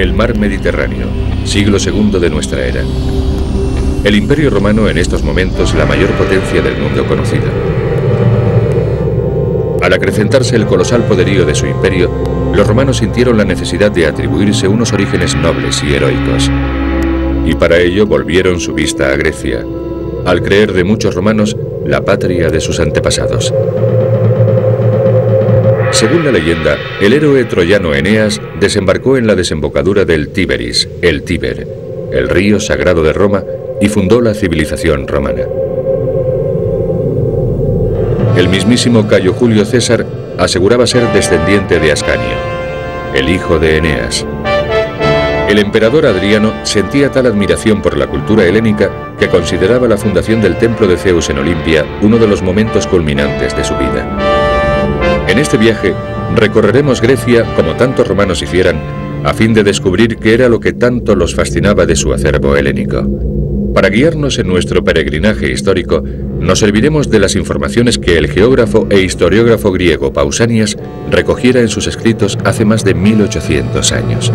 El mar Mediterráneo, siglo II de nuestra era. El Imperio Romano en estos momentos la mayor potencia del mundo conocido. Al acrecentarse el colosal poderío de su imperio, los romanos sintieron la necesidad de atribuirse unos orígenes nobles y heroicos. Y para ello volvieron su vista a Grecia, al creer de muchos romanos la patria de sus antepasados. Según la leyenda, el héroe troyano Eneas desembarcó en la desembocadura del Tíberis, el Tíber, el río sagrado de Roma, y fundó la civilización romana. El mismísimo Cayo Julio César aseguraba ser descendiente de Ascanio, el hijo de Eneas. El emperador Adriano sentía tal admiración por la cultura helénica que consideraba la fundación del templo de Zeus en Olimpia uno de los momentos culminantes de su vida. En este viaje recorreremos Grecia como tantos romanos hicieran, a fin de descubrir qué era lo que tanto los fascinaba de su acervo helénico. Para guiarnos en nuestro peregrinaje histórico, nos serviremos de las informaciones que el geógrafo e historiógrafo griego Pausanias recogiera en sus escritos hace más de 1800 años.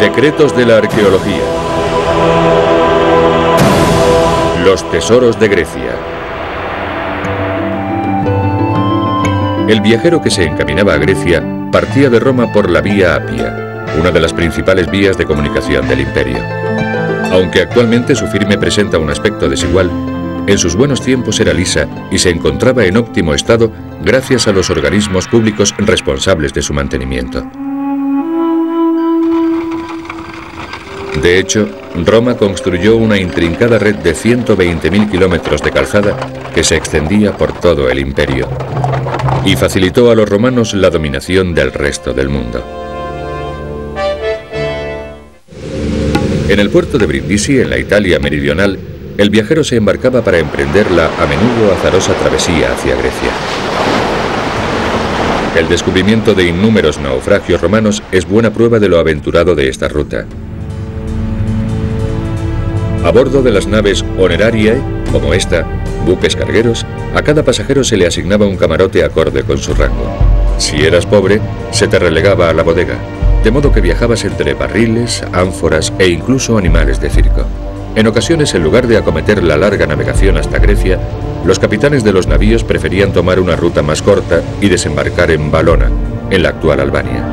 Secretos de la arqueología. Los tesoros de Grecia. El viajero que se encaminaba a Grecia partía de Roma por la Vía Apia, una de las principales vías de comunicación del imperio. Aunque actualmente su firme presenta un aspecto desigual, en sus buenos tiempos era lisa y se encontraba en óptimo estado gracias a los organismos públicos responsables de su mantenimiento. De hecho, Roma construyó una intrincada red de 120.000 kilómetros de calzada que se extendía por todo el imperio y facilitó a los romanos la dominación del resto del mundo. En el puerto de Brindisi, en la Italia meridional, el viajero se embarcaba para emprender la a menudo azarosa travesía hacia Grecia. El descubrimiento de innúmeros naufragios romanos es buena prueba de lo aventurado de esta ruta. A bordo de las naves Honerariae, como esta, buques cargueros, a cada pasajero se le asignaba un camarote acorde con su rango. Si eras pobre, se te relegaba a la bodega, de modo que viajabas entre barriles, ánforas e incluso animales de circo. En ocasiones, en lugar de acometer la larga navegación hasta Grecia, los capitanes de los navíos preferían tomar una ruta más corta y desembarcar en Valona, en la actual Albania.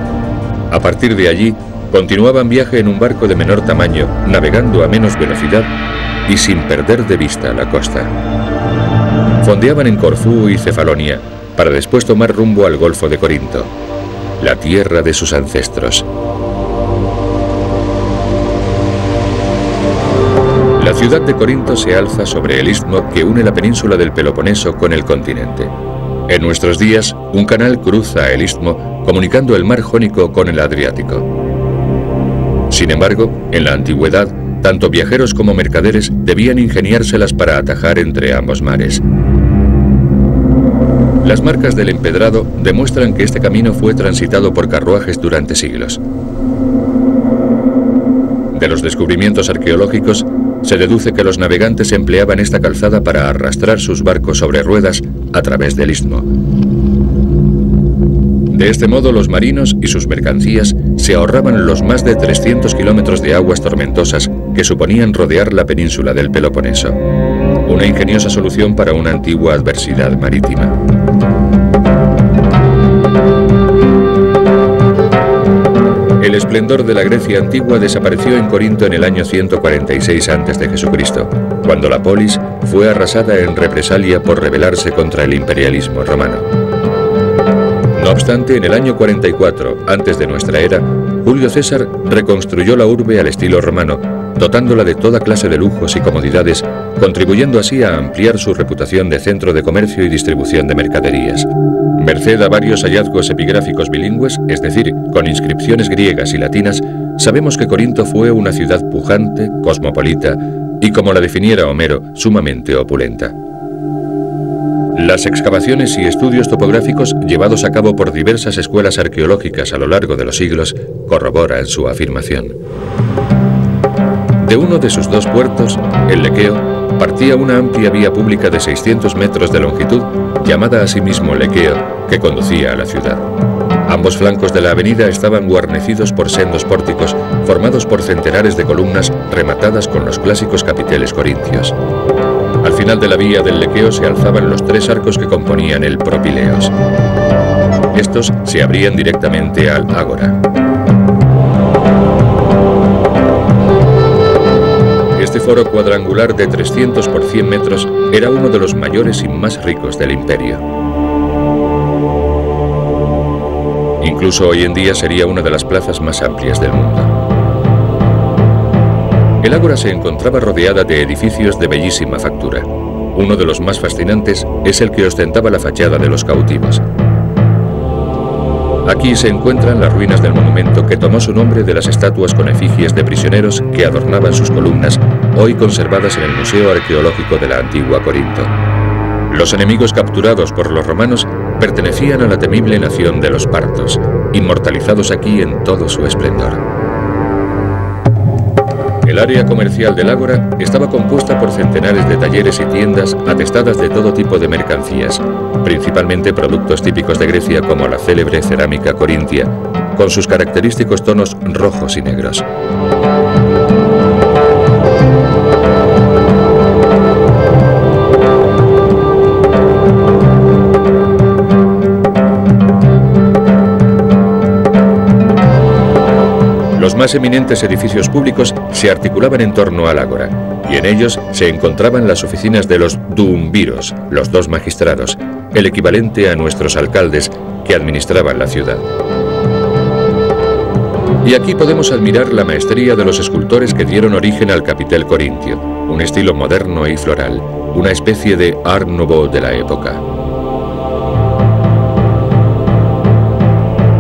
A partir de allí, continuaban viaje en un barco de menor tamaño, navegando a menos velocidad y sin perder de vista la costa. Fondeaban en Corfú y Cefalonia para después tomar rumbo al Golfo de Corinto, la tierra de sus ancestros. La ciudad de Corinto se alza sobre el istmo que une la península del Peloponeso con el continente. En nuestros días, un canal cruza el istmo comunicando el mar Jónico con el Adriático. Sin embargo, en la antigüedad, tanto viajeros como mercaderes debían ingeniárselas para atajar entre ambos mares. Las marcas del empedrado demuestran que este camino fue transitado por carruajes durante siglos. De los descubrimientos arqueológicos, se deduce que los navegantes empleaban esta calzada para arrastrar sus barcos sobre ruedas a través del istmo. De este modo, los marinos y sus mercancías se ahorraban los más de 300 kilómetros de aguas tormentosas que suponían rodear la península del Peloponeso. Una ingeniosa solución para una antigua adversidad marítima. El esplendor de la Grecia antigua desapareció en Corinto en el año 146 a.C., cuando la polis fue arrasada en represalia por rebelarse contra el imperialismo romano. No obstante, en el año 44 antes de nuestra era, Julio César reconstruyó la urbe al estilo romano, dotándola de toda clase de lujos y comodidades, contribuyendo así a ampliar su reputación de centro de comercio y distribución de mercaderías. Merced a varios hallazgos epigráficos bilingües, es decir, con inscripciones griegas y latinas, sabemos que Corinto fue una ciudad pujante, cosmopolita y, como la definiera Homero, sumamente opulenta. Las excavaciones y estudios topográficos llevados a cabo por diversas escuelas arqueológicas a lo largo de los siglos corroboran su afirmación. De uno de sus dos puertos, el Lequeo, partía una amplia vía pública de 600 metros de longitud, llamada asimismo Lequeo, que conducía a la ciudad. Ambos flancos de la avenida estaban guarnecidos por sendos pórticos, formados por centenares de columnas rematadas con los clásicos capiteles corintios. Al final de la vía del Lequeo se alzaban los 3 arcos que componían el Propileos. Estos se abrían directamente al Ágora. Este foro cuadrangular de 300 por 100 metros era uno de los mayores y más ricos del imperio. Incluso hoy en día sería una de las plazas más amplias del mundo. El Ágora se encontraba rodeada de edificios de bellísima factura. Uno de los más fascinantes es el que ostentaba la fachada de los cautivos. Aquí se encuentran las ruinas del monumento que tomó su nombre de las estatuas con efigies de prisioneros que adornaban sus columnas, hoy conservadas en el Museo Arqueológico de la antigua Corinto. Los enemigos capturados por los romanos pertenecían a la temible nación de los partos, inmortalizados aquí en todo su esplendor. El área comercial del Ágora estaba compuesta por centenares de talleres y tiendas atestadas de todo tipo de mercancías, principalmente productos típicos de Grecia como la célebre cerámica corintia, con sus característicos tonos rojos y negros. Los más eminentes edificios públicos se articulaban en torno al Ágora, y en ellos se encontraban las oficinas de los duumviros, los 2 magistrados, el equivalente a nuestros alcaldes que administraban la ciudad. Y aquí podemos admirar la maestría de los escultores que dieron origen al capitel corintio, un estilo moderno y floral, una especie de Art Nouveau de la época.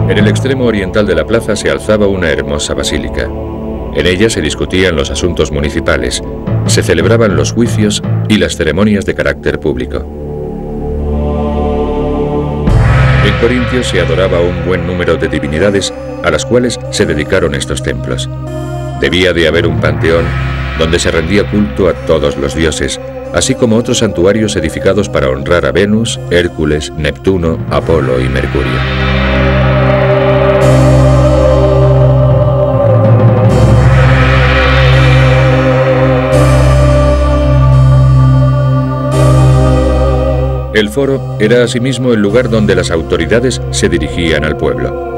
En el extremo oriental de la plaza se alzaba una hermosa basílica. En ella se discutían los asuntos municipales, se celebraban los juicios y las ceremonias de carácter público. En Corintio se adoraba un buen número de divinidades a las cuales se dedicaron estos templos. Debía de haber un panteón donde se rendía culto a todos los dioses, así como otros santuarios edificados para honrar a Venus, Hércules, Neptuno, Apolo y Mercurio. El foro era asimismo el lugar donde las autoridades se dirigían al pueblo.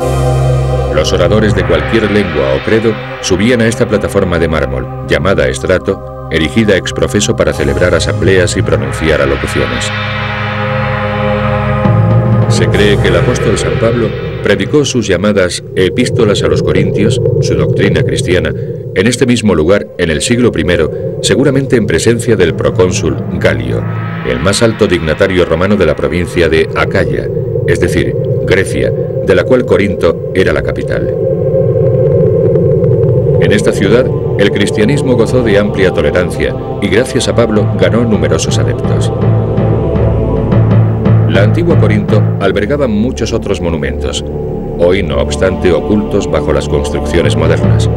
Los oradores de cualquier lengua o credo subían a esta plataforma de mármol, llamada estrato, erigida ex profeso para celebrar asambleas y pronunciar alocuciones. Se cree que el apóstol San Pablo predicó sus llamadas epístolas a los corintios, su doctrina cristiana, en este mismo lugar en el siglo I, seguramente en presencia del procónsul Galio, el más alto dignatario romano de la provincia de Acaya, es decir, Grecia, de la cual Corinto era la capital. En esta ciudad, el cristianismo gozó de amplia tolerancia y gracias a Pablo ganó numerosos adeptos. La antigua Corinto albergaba muchos otros monumentos, hoy no obstante ocultos bajo las construcciones modernas.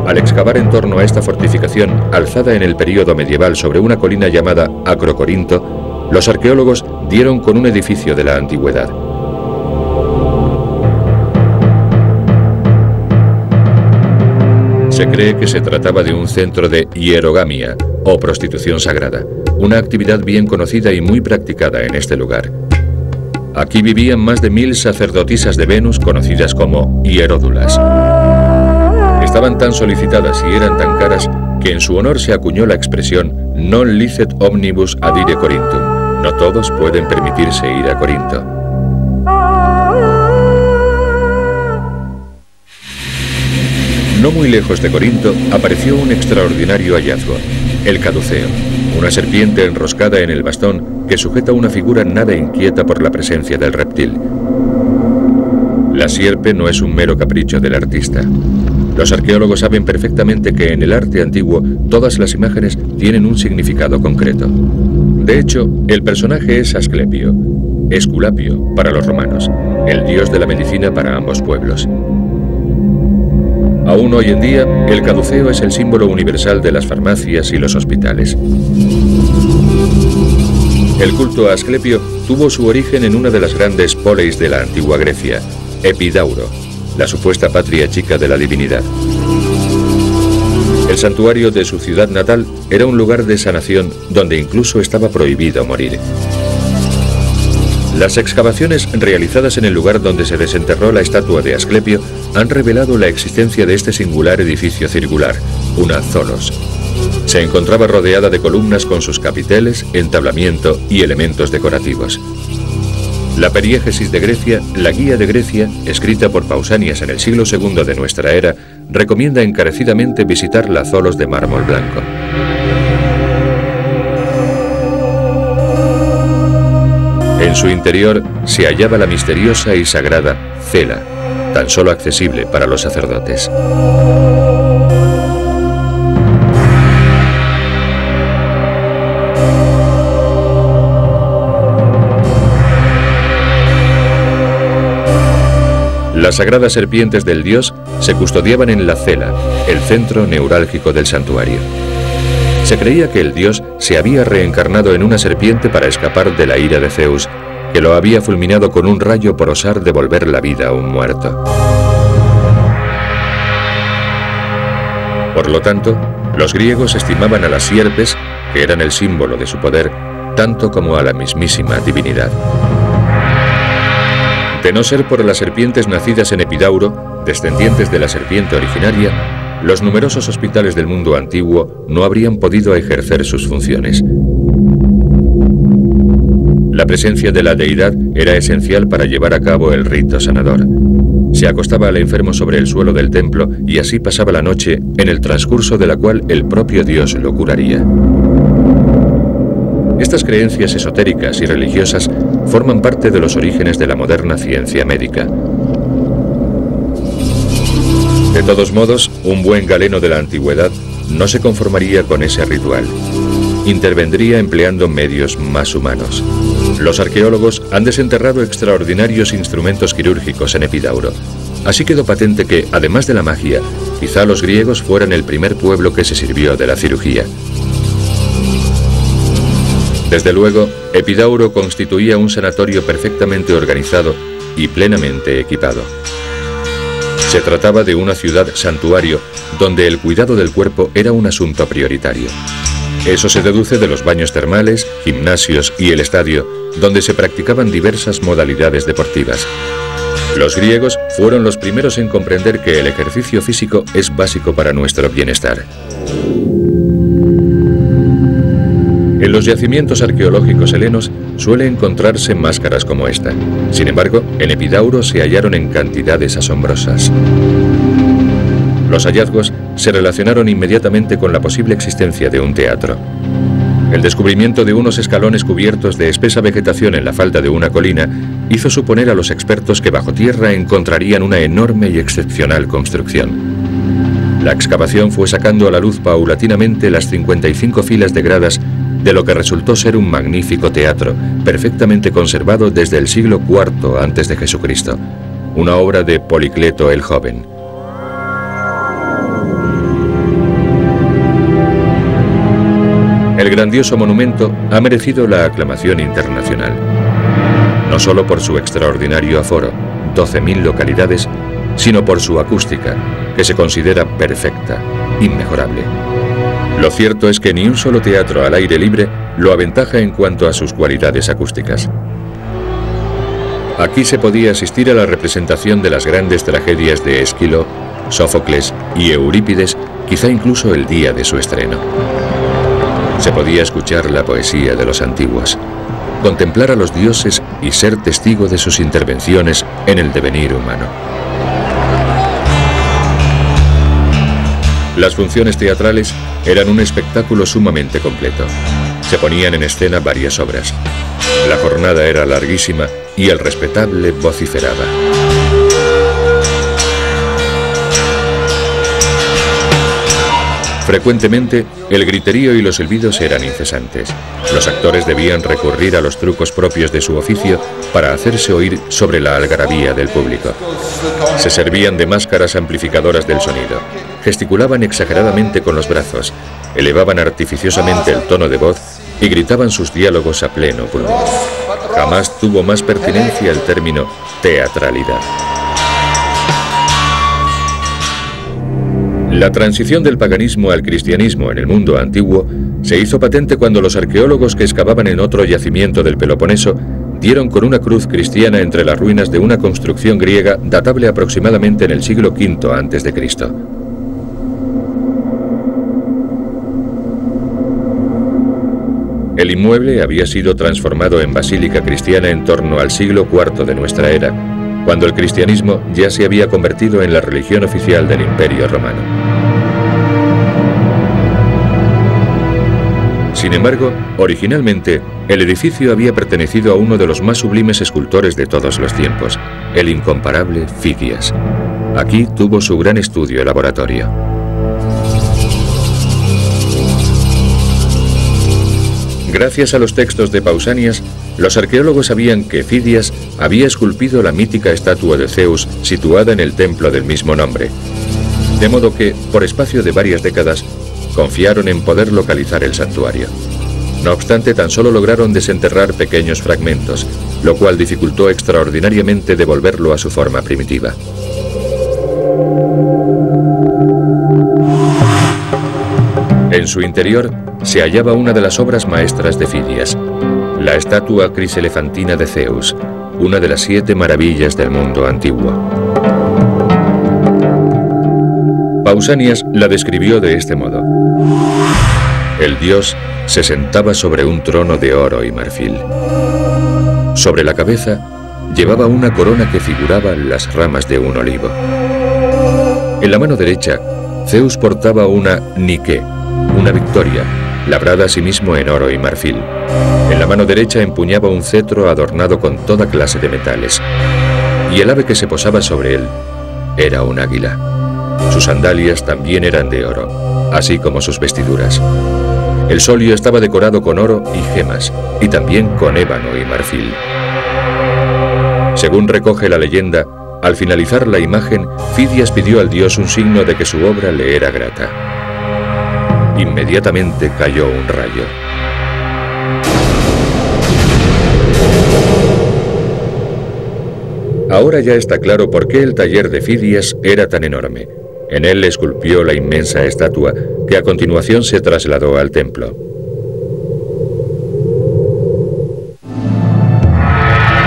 Al excavar en torno a esta fortificación, alzada en el período medieval sobre una colina llamada Acrocorinto, los arqueólogos dieron con un edificio de la antigüedad. Se cree que se trataba de un centro de hierogamia, o prostitución sagrada, una actividad bien conocida y muy practicada en este lugar. Aquí vivían más de 1000 sacerdotisas de Venus conocidas como hieródulas. Estaban tan solicitadas y eran tan caras que en su honor se acuñó la expresión non licet omnibus adire Corinthum. No todos pueden permitirse ir a Corinto. No muy lejos de Corinto apareció un extraordinario hallazgo, el caduceo, una serpiente enroscada en el bastón que sujeta una figura nada inquieta por la presencia del reptil. La sierpe no es un mero capricho del artista. Los arqueólogos saben perfectamente que en el arte antiguo todas las imágenes tienen un significado concreto. De hecho, el personaje es Asclepio, Esculapio para los romanos, el dios de la medicina para ambos pueblos. Aún hoy en día, el caduceo es el símbolo universal de las farmacias y los hospitales. El culto a Asclepio tuvo su origen en una de las grandes poleis de la antigua Grecia, Epidauro, la supuesta patria chica de la divinidad. El santuario de su ciudad natal era un lugar de sanación donde incluso estaba prohibido morir. Las excavaciones realizadas en el lugar donde se desenterró la estatua de Asclepio han revelado la existencia de este singular edificio circular, una tholos. Se encontraba rodeada de columnas con sus capiteles, entablamiento y elementos decorativos. La Periégesis de Grecia, la Guía de Grecia, escrita por Pausanias en el siglo II de nuestra era, recomienda encarecidamente visitar la tholos de mármol blanco. En su interior se hallaba la misteriosa y sagrada cela, tan solo accesible para los sacerdotes. Las sagradas serpientes del dios se custodiaban en la cela, el centro neurálgico del santuario. Se creía que el dios se había reencarnado en una serpiente para escapar de la ira de Zeus, que lo había fulminado con un rayo por osar devolver la vida a un muerto. Por lo tanto, los griegos estimaban a las sierpes, que eran el símbolo de su poder, tanto como a la mismísima divinidad. De no ser por las serpientes nacidas en Epidauro, descendientes de la serpiente originaria, los numerosos hospitales del mundo antiguo no habrían podido ejercer sus funciones. La presencia de la deidad era esencial para llevar a cabo el rito sanador. Se acostaba al enfermo sobre el suelo del templo y así pasaba la noche, en el transcurso de la cual el propio Dios lo curaría. Estas creencias esotéricas y religiosas forman parte de los orígenes de la moderna ciencia médica. De todos modos, un buen galeno de la antigüedad no se conformaría con ese ritual. Intervendría empleando medios más humanos. Los arqueólogos han desenterrado extraordinarios instrumentos quirúrgicos en Epidauro. Así quedó patente que, además de la magia, quizá los griegos fueran el primer pueblo que se sirvió de la cirugía. Desde luego, Epidauro constituía un sanatorio perfectamente organizado y plenamente equipado. Se trataba de una ciudad santuario donde el cuidado del cuerpo era un asunto prioritario. Eso se deduce de los baños termales, gimnasios y el estadio, donde se practicaban diversas modalidades deportivas. Los griegos fueron los primeros en comprender que el ejercicio físico es básico para nuestro bienestar. En los yacimientos arqueológicos helenos suele encontrarse máscaras como esta. Sin embargo, en Epidauro se hallaron en cantidades asombrosas. Los hallazgos se relacionaron inmediatamente con la posible existencia de un teatro. El descubrimiento de unos escalones cubiertos de espesa vegetación en la falda de una colina hizo suponer a los expertos que bajo tierra encontrarían una enorme y excepcional construcción. La excavación fue sacando a la luz paulatinamente las 55 filas de gradas de lo que resultó ser un magnífico teatro, perfectamente conservado desde el siglo IV a.C., una obra de Policleto el Joven. El grandioso monumento ha merecido la aclamación internacional, no solo por su extraordinario aforo, 12.000 localidades, sino por su acústica, que se considera perfecta, inmejorable. Lo cierto es que ni un solo teatro al aire libre lo aventaja en cuanto a sus cualidades acústicas. Aquí se podía asistir a la representación de las grandes tragedias de Esquilo, Sófocles y Eurípides, quizá incluso el día de su estreno. Se podía escuchar la poesía de los antiguos, contemplar a los dioses y ser testigo de sus intervenciones en el devenir humano. Las funciones teatrales eran un espectáculo sumamente completo. Se ponían en escena varias obras. La jornada era larguísima y el respetable vociferaba. Frecuentemente, el griterío y los silbidos eran incesantes. Los actores debían recurrir a los trucos propios de su oficio para hacerse oír sobre la algarabía del público. Se servían de máscaras amplificadoras del sonido, gesticulaban exageradamente con los brazos, elevaban artificiosamente el tono de voz y gritaban sus diálogos a pleno pulmón. Jamás tuvo más pertinencia el término teatralidad. La transición del paganismo al cristianismo en el mundo antiguo se hizo patente cuando los arqueólogos que excavaban en otro yacimiento del Peloponeso dieron con una cruz cristiana entre las ruinas de una construcción griega datable aproximadamente en el siglo V a.C. El inmueble había sido transformado en basílica cristiana en torno al siglo IV de nuestra era, cuando el cristianismo ya se había convertido en la religión oficial del Imperio Romano. Sin embargo, originalmente, el edificio había pertenecido a uno de los más sublimes escultores de todos los tiempos, el incomparable Fidias. Aquí tuvo su gran estudio laboratorio. Gracias a los textos de Pausanias, los arqueólogos sabían que Fidias había esculpido la mítica estatua de Zeus situada en el templo del mismo nombre. De modo que, por espacio de varias décadas, confiaron en poder localizar el santuario. No obstante, tan solo lograron desenterrar pequeños fragmentos, lo cual dificultó extraordinariamente devolverlo a su forma primitiva. En su interior se hallaba una de las obras maestras de Fidias, la estatua criselefantina de Zeus, una de las 7 maravillas del mundo antiguo. Pausanias la describió de este modo: el dios se sentaba sobre un trono de oro y marfil. Sobre la cabeza llevaba una corona que figuraba las ramas de un olivo. En la mano derecha, Zeus portaba una Nike, una victoria, labrada asimismo en oro y marfil. En la mano derecha empuñaba un cetro adornado con toda clase de metales, y el ave que se posaba sobre él era un águila. Sus sandalias también eran de oro, así como sus vestiduras. El solio estaba decorado con oro y gemas, y también con ébano y marfil. Según recoge la leyenda, al finalizar la imagen, Fidias pidió al dios un signo de que su obra le era grata. Inmediatamente cayó un rayo. Ahora ya está claro por qué el taller de Fidias era tan enorme. En él esculpió la inmensa estatua, que a continuación se trasladó al templo.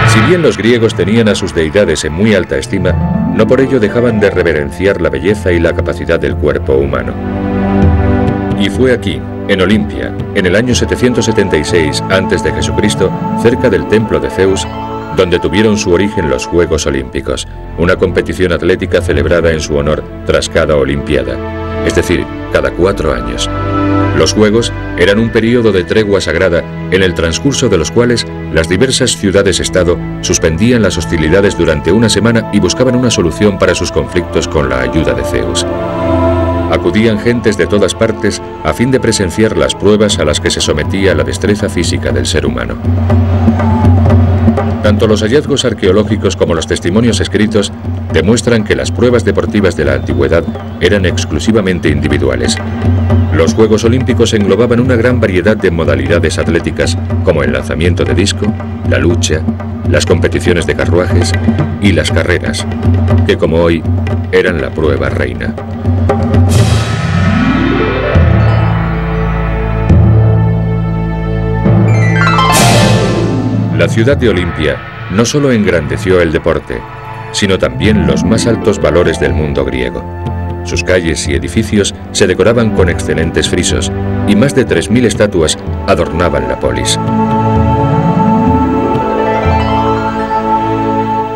Si bien los griegos tenían a sus deidades en muy alta estima, no por ello dejaban de reverenciar la belleza y la capacidad del cuerpo humano. Y fue aquí, en Olimpia, en el año 776 a.C., cerca del templo de Zeus, donde tuvieron su origen los Juegos Olímpicos, una competición atlética celebrada en su honor tras cada Olimpiada, es decir, cada 4 años. Los Juegos eran un período de tregua sagrada en el transcurso de los cuales las diversas ciudades-estado suspendían las hostilidades durante una semana y buscaban una solución para sus conflictos con la ayuda de Zeus. Acudían gentes de todas partes a fin de presenciar las pruebas a las que se sometía la destreza física del ser humano. Tanto los hallazgos arqueológicos como los testimonios escritos demuestran que las pruebas deportivas de la antigüedad eran exclusivamente individuales. Los Juegos Olímpicos englobaban una gran variedad de modalidades atléticas, como el lanzamiento de disco, la lucha, las competiciones de carruajes y las carreras, que como hoy eran la prueba reina. La ciudad de Olimpia no solo engrandeció el deporte, sino también los más altos valores del mundo griego. Sus calles y edificios se decoraban con excelentes frisos, y más de 3000 estatuas adornaban la polis.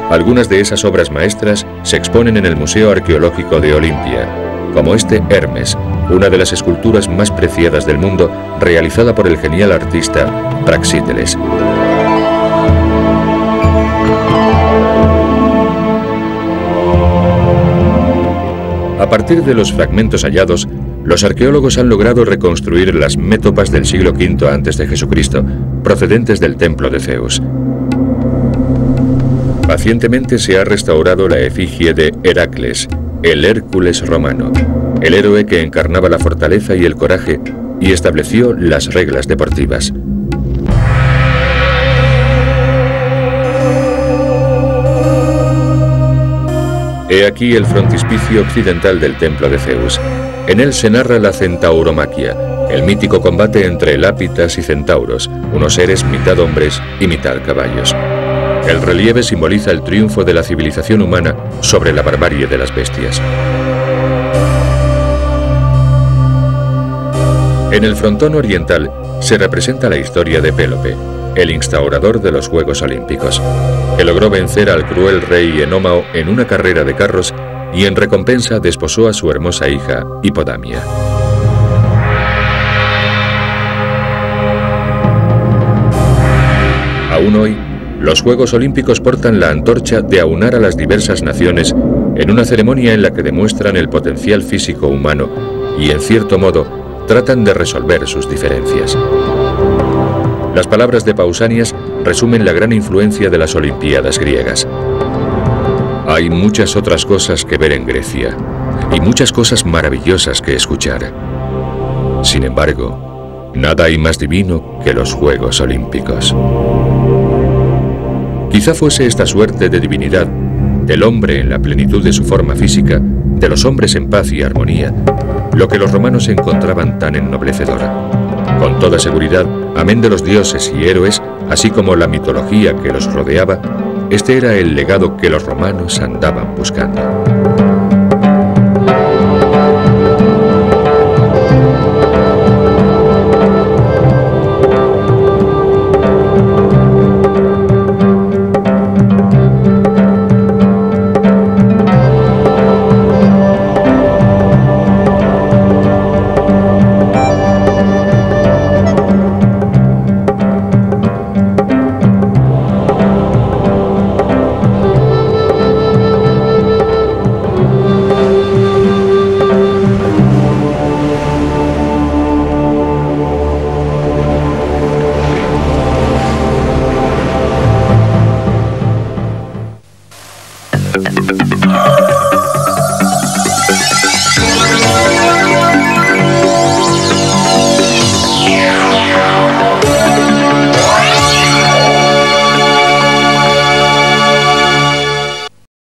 Algunas de esas obras maestras se exponen en el Museo Arqueológico de Olimpia, como este Hermes, una de las esculturas más preciadas del mundo, realizada por el genial artista Praxíteles. A partir de los fragmentos hallados, los arqueólogos han logrado reconstruir las métopas del siglo V a.C., procedentes del templo de Zeus. Pacientemente se ha restaurado la efigie de Heracles, el Hércules romano, el héroe que encarnaba la fortaleza y el coraje y estableció las reglas deportivas. He aquí el frontispicio occidental del templo de Zeus. En él se narra la centauromaquia, el mítico combate entre lápitas y centauros, unos seres mitad hombres y mitad caballos. El relieve simboliza el triunfo de la civilización humana sobre la barbarie de las bestias. En el frontón oriental se representa la historia de Pélope, el instaurador de los Juegos Olímpicos, que logró vencer al cruel rey Enómao en una carrera de carros y en recompensa desposó a su hermosa hija Hipodamia. Aún hoy, los Juegos Olímpicos portan la antorcha de aunar a las diversas naciones en una ceremonia en la que demuestran el potencial físico humano y, en cierto modo, tratan de resolver sus diferencias. Las palabras de Pausanias resumen la gran influencia de las Olimpiadas griegas. Hay muchas otras cosas que ver en Grecia y muchas cosas maravillosas que escuchar. Sin embargo, nada hay más divino que los Juegos Olímpicos. Quizá fuese esta suerte de divinidad, del hombre en la plenitud de su forma física, de los hombres en paz y armonía, lo que los romanos encontraban tan ennoblecedor. Con toda seguridad, amén de los dioses y héroes, así como la mitología que los rodeaba, este era el legado que los romanos andaban buscando.